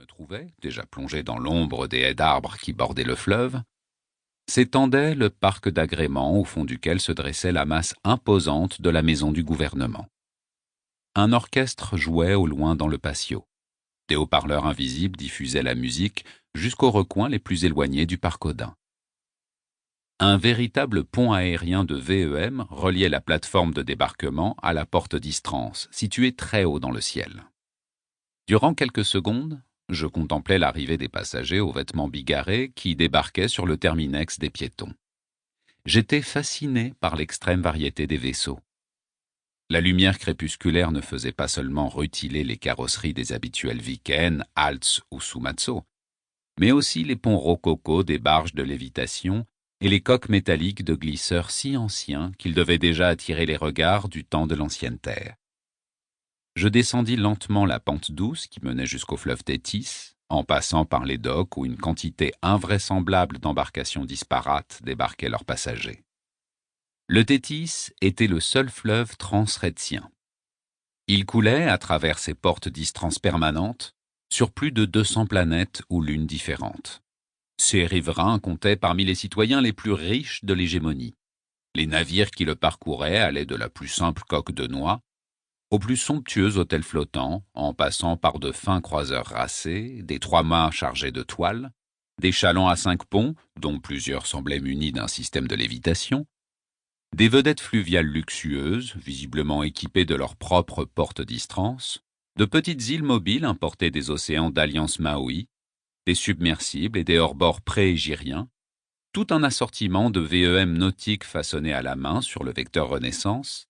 trouvais, déjà plongé dans l'ombre des haies d'arbres qui bordaient le fleuve, s'étendait le parc d'agrément au fond duquel se dressait la masse imposante de la maison du gouvernement. Un orchestre jouait au loin dans le patio. Des haut-parleurs invisibles diffusaient la musique jusqu'aux recoins les plus éloignés du parc Odin. Un véritable pont aérien de VEM reliait la plateforme de débarquement à la porte d'Istrance, située très haut dans le ciel. Durant quelques secondes, je contemplais l'arrivée des passagers aux vêtements bigarrés qui débarquaient sur le terminex des piétons. J'étais fasciné par l'extrême variété des vaisseaux. La lumière crépusculaire ne faisait pas seulement rutiler les carrosseries des habituels Viken, Alts ou Sumatsu, mais aussi les ponts rococo des barges de lévitation et les coques métalliques de glisseurs si anciens qu'ils devaient déjà attirer les regards du temps de l'ancienne Terre. Je descendis lentement la pente douce qui menait jusqu'au fleuve Tétis, en passant par les docks où une quantité invraisemblable d'embarcations disparates débarquaient leurs passagers. Le Tétis était le seul fleuve transrhétien. Il coulait, à travers ses portes d'Istrance permanentes, sur plus de 200 planètes ou lunes différentes. Ses riverains comptaient parmi les citoyens les plus riches de l'hégémonie. Les navires qui le parcouraient allaient de la plus simple coque de noix aux plus somptueux hôtels flottants, en passant par de fins croiseurs racés, des 3-mâts chargés de toiles, des chalands à 5 ponts, dont plusieurs semblaient munis d'un système de lévitation, des vedettes fluviales luxueuses, visiblement équipées de leurs propres portes d'Istrance, de petites îles mobiles importées des océans d'Alliance Maui, des submersibles et des hors-bords pré-égiriens, tout un assortiment de VEM nautiques façonnés à la main sur le vecteur Renaissance,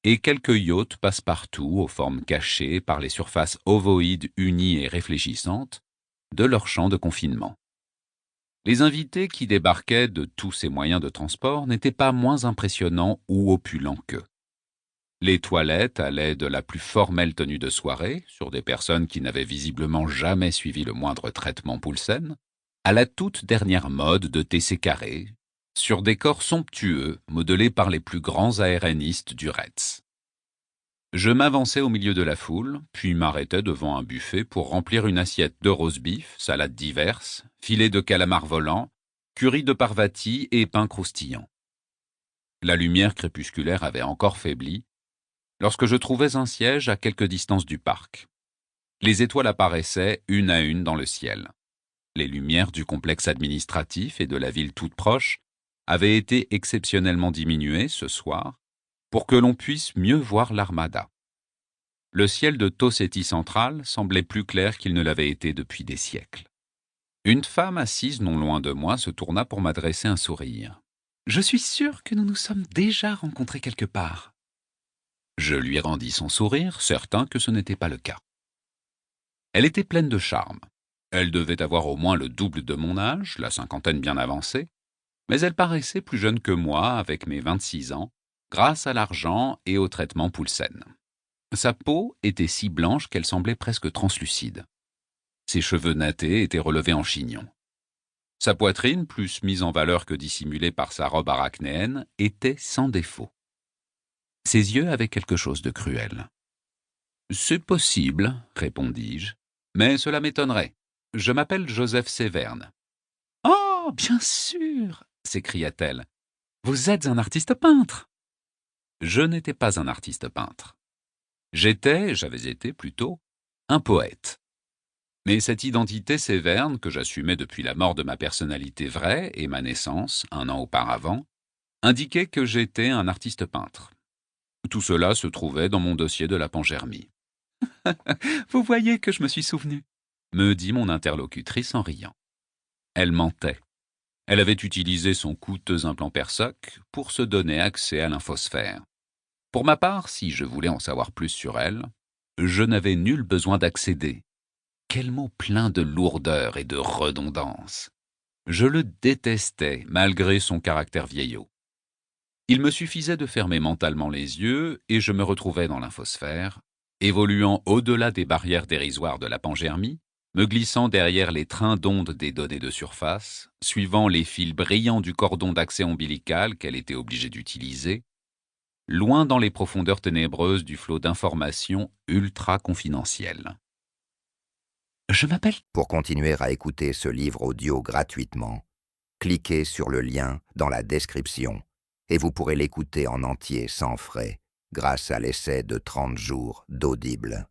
et quelques yachts passe-partout aux formes cachées par les surfaces ovoïdes unies et réfléchissantes de leur champ de confinement. Les invités qui débarquaient de tous ces moyens de transport n'étaient pas moins impressionnants ou opulents qu'eux. Les toilettes allaient de la plus formelle tenue de soirée, sur des personnes qui n'avaient visiblement jamais suivi le moindre traitement Poulsen, à la toute dernière mode de TC carré, sur des corps somptueux modelés par les plus grands aérénistes du RETS. Je m'avançais au milieu de la foule, puis m'arrêtais devant un buffet pour remplir une assiette de roast-beef, salades diverses, filets de calamars volants, curry de parvati et pain croustillant. La lumière crépusculaire avait encore faibli, lorsque je trouvais un siège à quelque distance du parc. Les étoiles apparaissaient une à une dans le ciel. Les lumières du complexe administratif et de la ville toute proche avaient été exceptionnellement diminuées ce soir pour que l'on puisse mieux voir l'armada. Le ciel de Toseti central semblait plus clair qu'il ne l'avait été depuis des siècles. Une femme assise non loin de moi se tourna pour m'adresser un sourire. « Je suis sûr que nous nous sommes déjà rencontrés quelque part. » Je lui rendis son sourire, certain que ce n'était pas le cas. Elle était pleine de charme. Elle devait avoir au moins le double de mon âge, la cinquantaine bien avancée, mais elle paraissait plus jeune que moi avec mes 26 ans, grâce à l'argent et au traitement Poulsen. Sa peau était si blanche qu'elle semblait presque translucide. Ses cheveux nattés étaient relevés en chignon. Sa poitrine, plus mise en valeur que dissimulée par sa robe arachnéenne, était sans défaut. Ses yeux avaient quelque chose de cruel. « C'est possible, répondis-je, mais cela m'étonnerait. Je m'appelle Joseph Séverne. »« Oh, bien sûr !» s'écria-t-elle. « Vous êtes un artiste peintre !» Je n'étais pas un artiste peintre. J'avais été plutôt, un poète. Mais cette identité séverne, que j'assumais depuis la mort de ma personnalité vraie et ma naissance, 1 an auparavant, indiquait que j'étais un artiste peintre. Tout cela se trouvait dans mon dossier de la Pangermie. « Vous voyez que je me suis souvenu » me dit mon interlocutrice en riant. Elle mentait. Elle avait utilisé son coûteux implant Persoc pour se donner accès à l'infosphère. Pour ma part, si je voulais en savoir plus sur elle, je n'avais nul besoin d'accéder. Quel mot plein de lourdeur et de redondance. Je le détestais, malgré son caractère vieillot. Il me suffisait de fermer mentalement les yeux et je me retrouvais dans l'infosphère, évoluant au-delà des barrières dérisoires de la Pangermie, me glissant derrière les trains d'ondes des données de surface, suivant les fils brillants du cordon d'accès ombilical qu'elle était obligée d'utiliser, loin dans les profondeurs ténébreuses du flot d'informations ultra confidentielles. Je m'appelle... Pour continuer à écouter ce livre audio gratuitement, cliquez sur le lien dans la description et vous pourrez l'écouter en entier sans frais grâce à l'essai de 30 jours d'Audible.